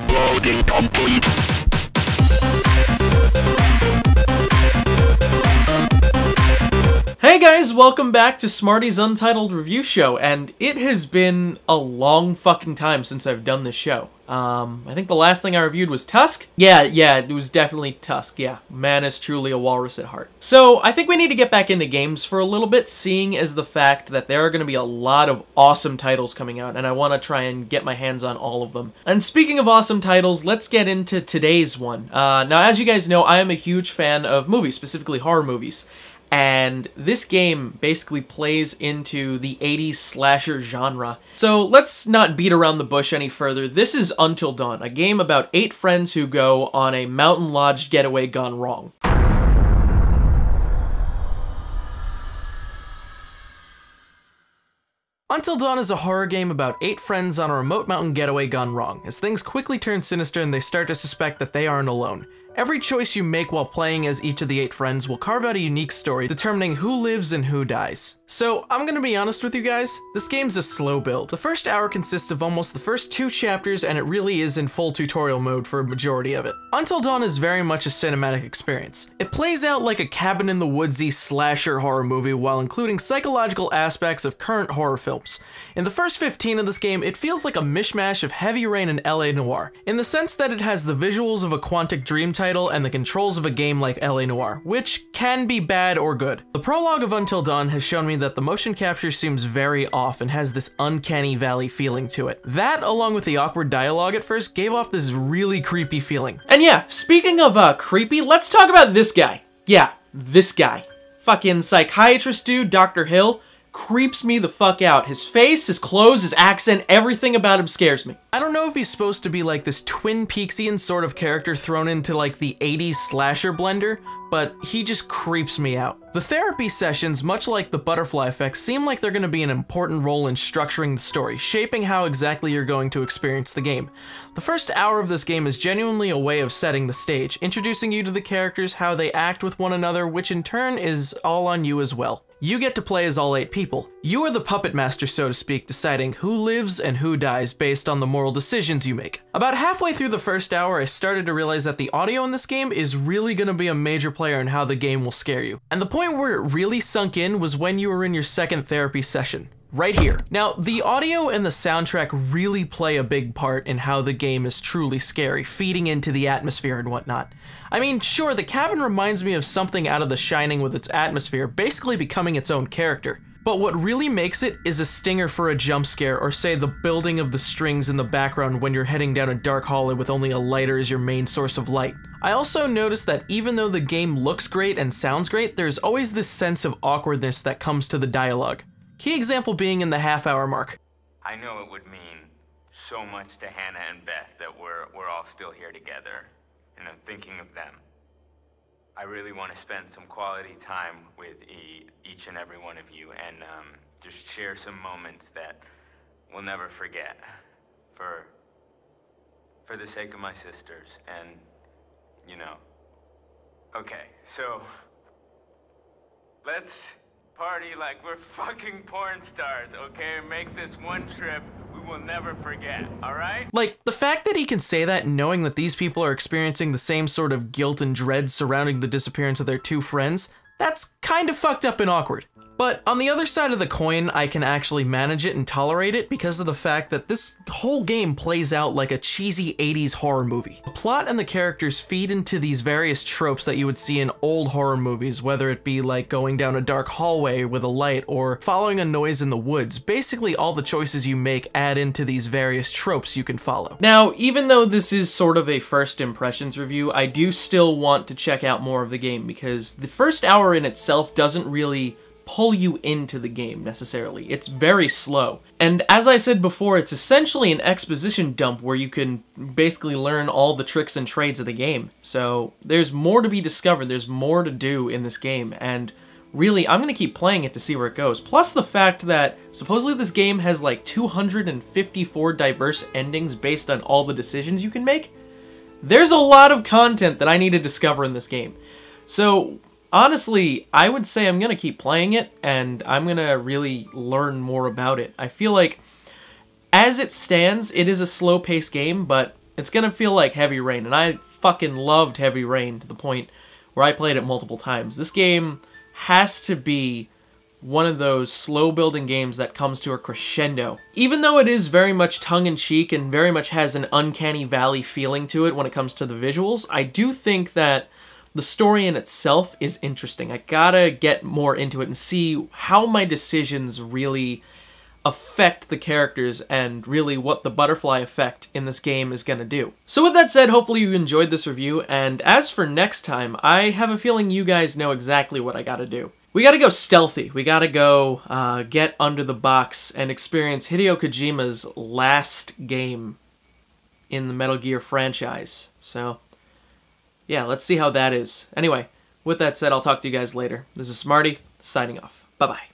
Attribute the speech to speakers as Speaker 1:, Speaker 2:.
Speaker 1: Loading complete.
Speaker 2: Hey guys, welcome back to Smarty's Untitled review show, and it has been a long fucking time since I've done this show. I think the last thing I reviewed was Tusk? Yeah, it was definitely Tusk, yeah. Man is truly a walrus at heart. So, I think we need to get back into games for a little bit, seeing as the fact that there are going to be a lot of awesome titles coming out, and I want to try and get my hands on all of them. And speaking of awesome titles, let's get into today's one. Now, as you guys know, I am a huge fan of movies, specifically horror movies. And this game basically plays into the 80s slasher genre. So let's not beat around the bush any further. This is Until Dawn, a game about 8 friends who go on a mountain lodge getaway gone wrong. Until Dawn is a horror game about 8 friends on a remote mountain getaway gone wrong, as things quickly turn sinister and they start to suspect that they aren't alone. Every choice you make while playing as each of the 8 friends will carve out a unique story, determining who lives and who dies. So, I'm gonna be honest with you guys, this game's a slow build. The first hour consists of almost the first 2 chapters, and it really is in full tutorial mode for a majority of it. Until Dawn is very much a cinematic experience. It plays out like a cabin-in-the-woodsy slasher horror movie while including psychological aspects of current horror films. In the first 15 of this game, it feels like a mishmash of Heavy Rain and LA Noire, in the sense that it has the visuals of a Quantic Dream title and the controls of a game like LA Noire, which can be bad or good. The prologue of Until Dawn has shown me that the motion capture seems very off and has this uncanny valley feeling to it. That, along with the awkward dialogue at first, gave off this really creepy feeling. And yeah, speaking of creepy, let's talk about this guy. Yeah, this guy. Fucking psychiatrist dude, Dr. Hill, creeps me the fuck out. His face, his clothes, his accent, everything about him scares me. I don't know if he's supposed to be like this Twin Peaksian sort of character thrown into like the 80s slasher blender, but he just creeps me out. The therapy sessions, much like the butterfly effect, seem like they're going to be an important role in structuring the story, shaping how exactly you're going to experience the game. The first hour of this game is genuinely a way of setting the stage, introducing you to the characters, how they act with one another, which in turn is all on you as well. You get to play as all 8 people. You are the puppet master, so to speak, deciding who lives and who dies based on the moral decisions you make. About halfway through the first hour, I started to realize that the audio in this game is really going to be a major player in how the game will scare you. And the point where it really sunk in was when you were in your second therapy session. Right here. Now, the audio and the soundtrack really play a big part in how the game is truly scary, feeding into the atmosphere and whatnot. I mean, sure, the cabin reminds me of something out of The Shining with its atmosphere, basically becoming its own character. But what really makes it is a stinger for a jump scare, or say the building of the strings in the background when you're heading down a dark hallway with only a lighter as your main source of light. I also noticed that even though the game looks great and sounds great, there's always this sense of awkwardness that comes to the dialogue. Key example being in the half-hour mark.
Speaker 3: I know it would mean so much to Hannah and Beth that we're all still here together, and I'm thinking of them. I really want to spend some quality time with each and every one of you, and just share some moments that we'll never forget, for the sake of my sisters, and you know. Okay, so let's party like we're fucking porn stars, okay? Make this one trip we will never forget, alright?
Speaker 2: Like, the fact that he can say that knowing that these people are experiencing the same sort of guilt and dread surrounding the disappearance of their 2 friends, that's kind of fucked up and awkward. But on the other side of the coin, I can actually manage it and tolerate it because of the fact that this whole game plays out like a cheesy 80s horror movie. The plot and the characters feed into these various tropes that you would see in old horror movies, whether it be like going down a dark hallway with a light or following a noise in the woods. Basically, all the choices you make add into these various tropes you can follow. Now, even though this is sort of a first impressions review, I do still want to check out more of the game because the first hour in itself doesn't really pull you into the game necessarily. It's very slow. And as I said before, it's essentially an exposition dump where you can basically learn all the tricks and trades of the game. So there's more to be discovered, there's more to do in this game, and really, I'm gonna keep playing it to see where it goes. Plus the fact that supposedly this game has like 254 diverse endings based on all the decisions you can make. There's a lot of content that I need to discover in this game. So honestly, I would say I'm gonna keep playing it, and I'm gonna really learn more about it. I feel like As it stands, it is a slow-paced game, but it's gonna feel like Heavy Rain, and I fucking loved Heavy Rain to the point where I played it multiple times. This game has to be one of those slow-building games that comes to a crescendo. Even though it is very much tongue-in-cheek and very much has an uncanny valley feeling to it when it comes to the visuals, I do think that the story in itself is interesting. I gotta get more into it and see how my decisions really affect the characters and really what the butterfly effect in this game is gonna do. So with that said, hopefully you enjoyed this review, and as for next time, I have a feeling you guys know exactly what I gotta do. We gotta go stealthy. We gotta go get under the box and experience Hideo Kojima's last game in the Metal Gear franchise. So, yeah, let's see how that is. Anyway, with that said, I'll talk to you guys later. This is Smarty, signing off. Bye-bye.